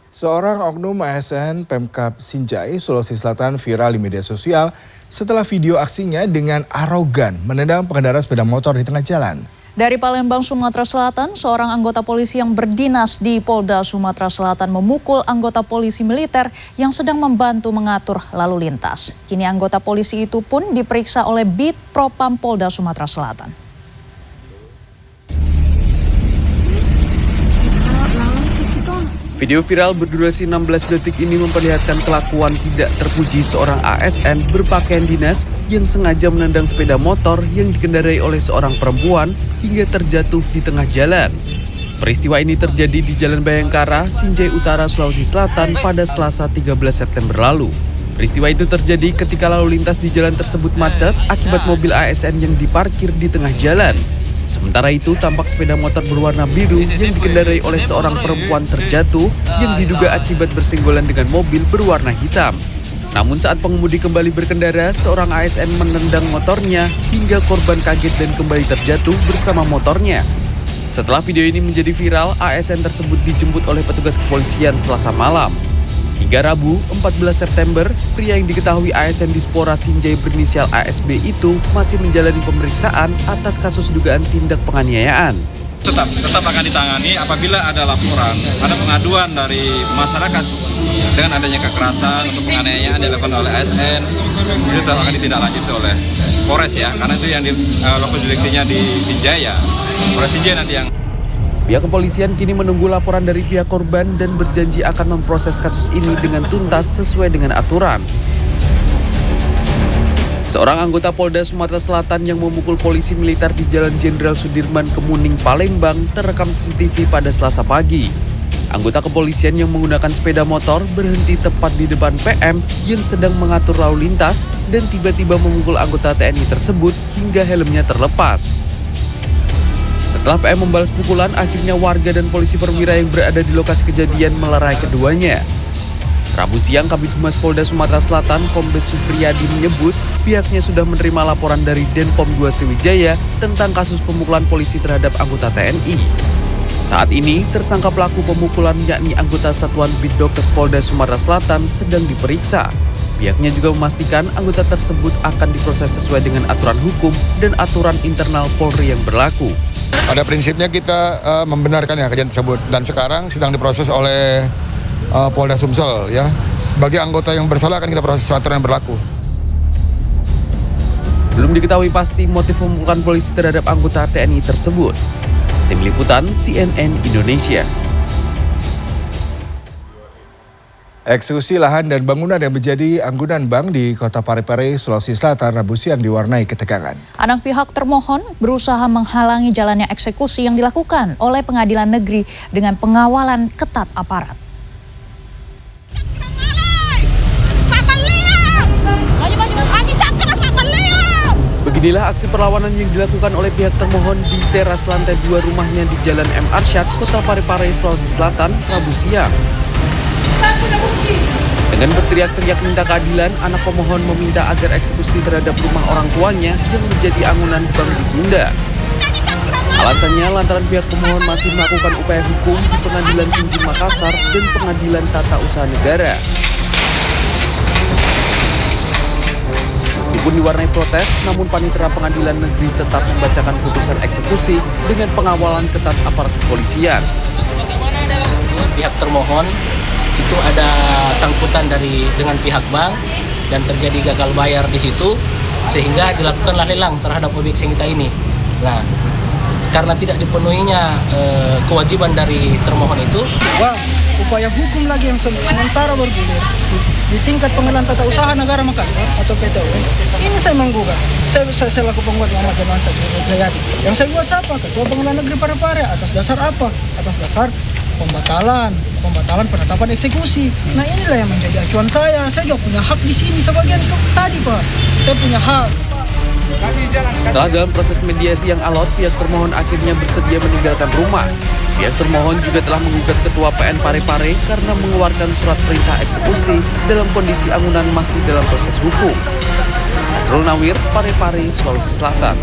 Seorang oknum ASN Pemkab Sinjai, Sulawesi Selatan viral di media sosial setelah video aksinya dengan arogan menendang pengendara sepeda motor di tengah jalan. Dari Palembang, Sumatera Selatan, seorang anggota polisi yang berdinas di Polda Sumatera Selatan memukul anggota polisi militer yang sedang membantu mengatur lalu lintas. Kini anggota polisi itu pun diperiksa oleh Bid Propam Polda Sumatera Selatan. Video viral berdurasi 16 detik ini memperlihatkan kelakuan tidak terpuji seorang ASN berpakaian dinas yang sengaja menendang sepeda motor yang dikendarai oleh seorang perempuan hingga terjatuh di tengah jalan. Peristiwa ini terjadi di Jalan Bayangkara, Sinjai Utara, Sulawesi Selatan pada Selasa 13 September lalu. Peristiwa itu terjadi ketika lalu lintas di jalan tersebut macet akibat mobil ASN yang diparkir di tengah jalan. Sementara itu, tampak sepeda motor berwarna biru yang dikendarai oleh seorang perempuan terjatuh yang diduga akibat bersenggolan dengan mobil berwarna hitam. Namun saat pengemudi kembali berkendara, seorang ASN menendang motornya hingga korban kaget dan kembali terjatuh bersama motornya. Setelah video ini menjadi viral, ASN tersebut dijemput oleh petugas kepolisian Selasa malam. Hingga Rabu, 14 September, pria yang diketahui ASN Dispora Sinjai berinisial ASB itu masih menjalani pemeriksaan atas kasus dugaan tindak penganiayaan. Tetap akan ditangani apabila ada laporan, ada pengaduan dari masyarakat dengan adanya kekerasan atau penganiayaan dilakukan oleh ASN, itu tetap akan ditindaklanjuti oleh Polres ya, karena itu yang di lokasi deliktinya di Sinjai ya, Polres Sinjai nanti yang. Pihak kepolisian kini menunggu laporan dari pihak korban dan berjanji akan memproses kasus ini dengan tuntas sesuai dengan aturan. Seorang anggota Polda Sumatera Selatan yang memukul polisi militer di Jalan Jenderal Sudirman, Kemuning, Palembang terekam CCTV pada Selasa pagi. Anggota kepolisian yang menggunakan sepeda motor berhenti tepat di depan PM yang sedang mengatur lalu lintas dan tiba-tiba memukul anggota TNI tersebut hingga helmnya terlepas. Setelah PM membalas pukulan, akhirnya warga dan polisi perwira yang berada di lokasi kejadian melerai keduanya. Rabu siang, Kabid Humas Polda Sumatera Selatan, Kombes Supriyadi menyebut pihaknya sudah menerima laporan dari Denpom 2 Sriwijaya tentang kasus pemukulan polisi terhadap anggota TNI. Saat ini, tersangka pelaku pemukulan yakni anggota Satuan Bidokes Polda Sumatera Selatan sedang diperiksa. Pihaknya juga memastikan anggota tersebut akan diproses sesuai dengan aturan hukum dan aturan internal Polri yang berlaku. Pada prinsipnya kita membenarkan ya kejadian tersebut dan sekarang sedang diproses oleh Polda Sumsel ya. Bagi anggota yang bersalah akan kita proses aturan yang berlaku. Belum diketahui pasti motif pemukulan polisi terhadap anggota TNI tersebut. Tim Liputan CNN Indonesia. Eksekusi lahan dan bangunan yang menjadi anggunan bank di Kota Parepare, Sulawesi Selatan, Rabu siang diwarnai ketegangan. Anak pihak termohon berusaha menghalangi jalannya eksekusi yang dilakukan oleh pengadilan negeri dengan pengawalan ketat aparat. Beginilah aksi perlawanan yang dilakukan oleh pihak termohon di teras lantai 2 rumahnya di Jalan M. Arsyad, Kota Parepare, Sulawesi Selatan, Rabu siang. Dengan berteriak-teriak minta keadilan, anak pemohon meminta agar eksekusi terhadap rumah orang tuanya yang menjadi anggunan bank ditunda. Alasannya lantaran pihak pemohon masih melakukan upaya hukum di Pengadilan Tinggi Makassar dan Pengadilan Tata Usaha Negara. Meskipun diwarnai protes, namun panitera pengadilan negeri tetap membacakan putusan eksekusi dengan pengawalan ketat aparat kepolisian. Pihak termohon itu ada sangkutan dengan pihak bank dan terjadi gagal bayar di situ sehingga dilakukanlah lelang terhadap objek sengketa ini. Nah, karena tidak dipenuhinya kewajiban dari termohon itu, upaya hukum lagi yang sementara bergulir di tingkat Pengadilan Tata Usaha Negara Makassar atau PTUN. Ini saya menggugat. Saya selaku penggugat Muhammad Jamal Jayadi. Yang saya buat siapa? Ketua Pengadilan Negeri Parepare. Atas dasar apa? Atas dasar pembatalan penetapan eksekusi. Nah, inilah yang menjadi acuan saya. Saya juga punya hak di sini sebagian tadi, Pak. Saya punya hak. Setelah dalam proses mediasi yang alot, pihak termohon akhirnya bersedia meninggalkan rumah. Pihak termohon juga telah menggugat Ketua PN Parepare karena mengeluarkan surat perintah eksekusi dalam kondisi anggunan masih dalam proses hukum. Asrul Nawir, Parepare, Sulawesi Selatan.